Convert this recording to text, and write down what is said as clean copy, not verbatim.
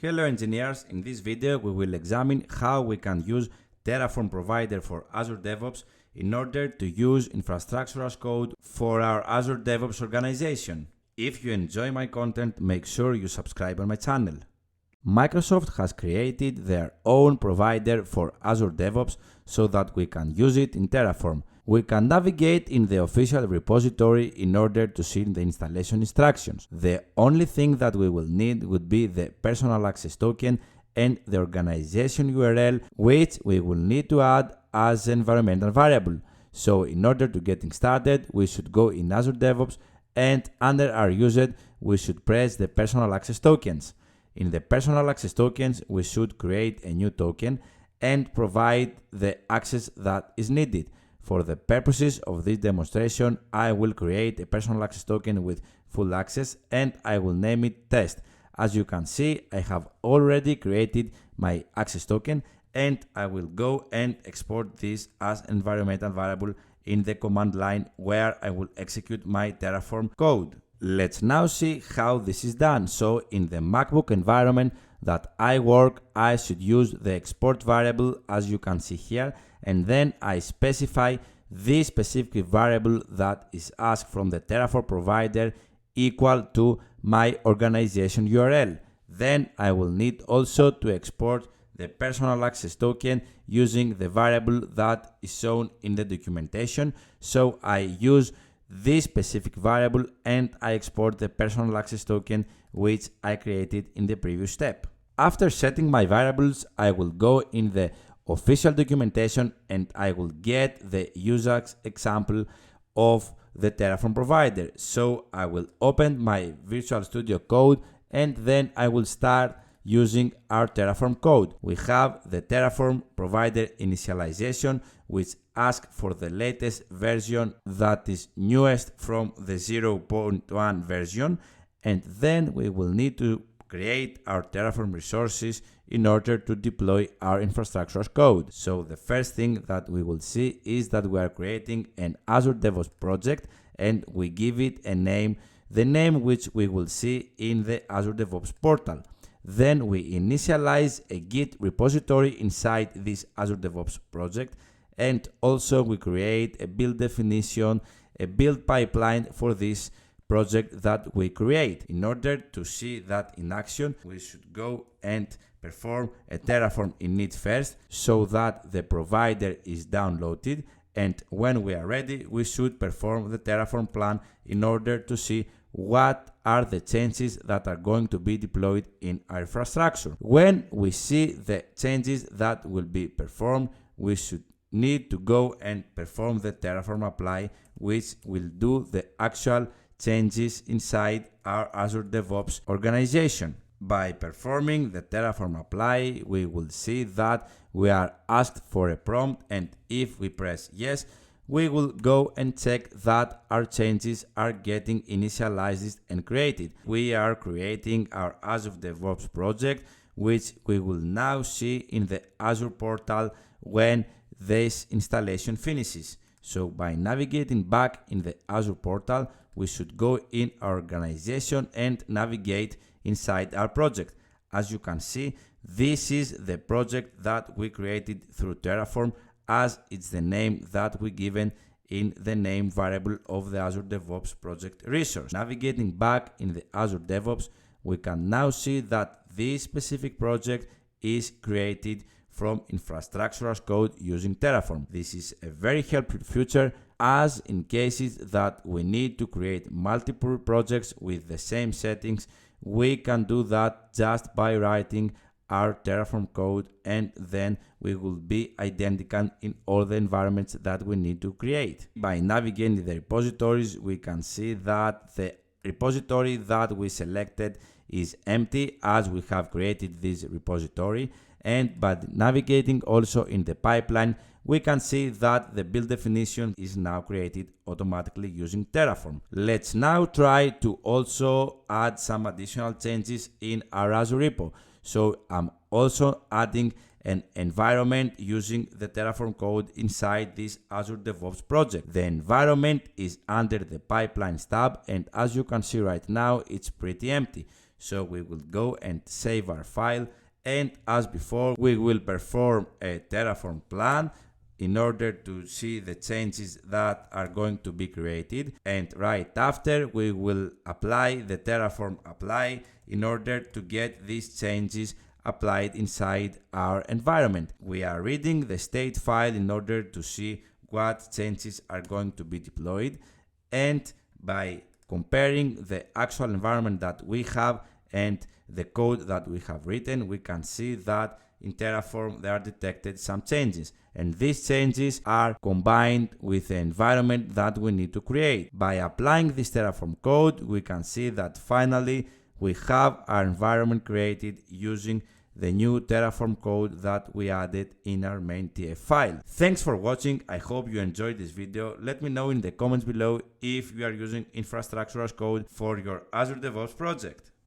Hello engineers, in this video we will examine how we can use Terraform provider for Azure DevOps in order to use infrastructure as code for our Azure DevOps organization. If you enjoy my content, make sure you subscribe on my channel. Microsoft has created their own provider for Azure DevOps so that we can use it in Terraform. We can navigate in the official repository in order to see the installation instructions. The only thing that we will need would be the personal access token and the organization URL, which we will need to add as an environmental variable. So in order to getting started, we should go in Azure DevOps and under our usage, we should press the personal access tokens. In the personal access tokens, we should create a new token and provide the access that is needed. For the purposes of this demonstration, I will create a personal access token with full access and I will name it test. As you can see, I have already created my access token and I will go and export this as environmental variable in the command line where I will execute my Terraform code. Let's now see how this is done. So in the MacBook environment that I work, I should use the export variable as you can see here, and then I specify this specific variable that is asked from the Terraform provider equal to my organization URL. Then I will need also to export the personal access token using the variable that is shown in the documentation. So I use this specific variable and I export the personal access token which I created in the previous step. After setting my variables, I will go in the official documentation and I will get the user example of the Terraform provider. So I will open my Visual Studio Code and then I will start using our Terraform code. We have the Terraform provider initialization, which asks for the latest version that is newest from the 0.1 version, and then we will need to create our Terraform resources in order to deploy our infrastructure as code. So the first thing that we will see is that we are creating an Azure DevOps project and we give it a name, the name which we will see in the Azure DevOps portal. Then we initialize a Git repository inside this Azure DevOps project, and also we create a build definition, a build pipeline for this project that we create. In order to see that in action, we should go and perform a Terraform init first so that the provider is downloaded, and when we are ready, we should perform the Terraform plan in order to see what are the changes that are going to be deployed in our infrastructure. When we see the changes that will be performed, we should need to go and perform the Terraform apply, which will do the actual changes inside our Azure DevOps organization. By performing the Terraform apply, we will see that we are asked for a prompt, and if we press yes, we will go and check that our changes are getting initialized and created. We are creating our Azure DevOps project, which we will now see in the Azure portal when this installation finishes. So by navigating back in the Azure portal, we should go in our organization and navigate inside our project. As you can see, this is the project that we created through Terraform, as it's the name that we given in the name variable of the Azure DevOps project resource. Navigating back in the Azure DevOps, we can now see that this specific project is created from infrastructure as code using Terraform. This is a very helpful feature, as in cases that we need to create multiple projects with the same settings, we can do that just by writing our Terraform code, and then we will be identical in all the environments that we need to create. By navigating the repositories, we can see that the repository that we selected is empty, as we have created this repository, and by navigating also in the pipeline, we can see that the build definition is now created automatically using Terraform. Let's now try to also add some additional changes in our Azure repo. So I'm also adding an environment using the Terraform code inside this Azure DevOps project. The environment is under the pipelines tab, and as you can see right now, it's pretty empty. So we will go and save our file, and as before, we will perform a Terraform plan in order to see the changes that are going to be created, and right after we will apply the Terraform apply in order to get these changes applied inside our environment. We are reading the state file in order to see what changes are going to be deployed, and by comparing the actual environment that we have and the code that we have written, we can see that in Terraform there are detected some changes, and these changes are combined with the environment that we need to create. By applying this Terraform code, we can see that finally we have our environment created using the new Terraform code that we added in our main TF file. Thanks for watching. I hope you enjoyed this video. Let me know in the comments below if you are using infrastructure as code for your Azure DevOps project.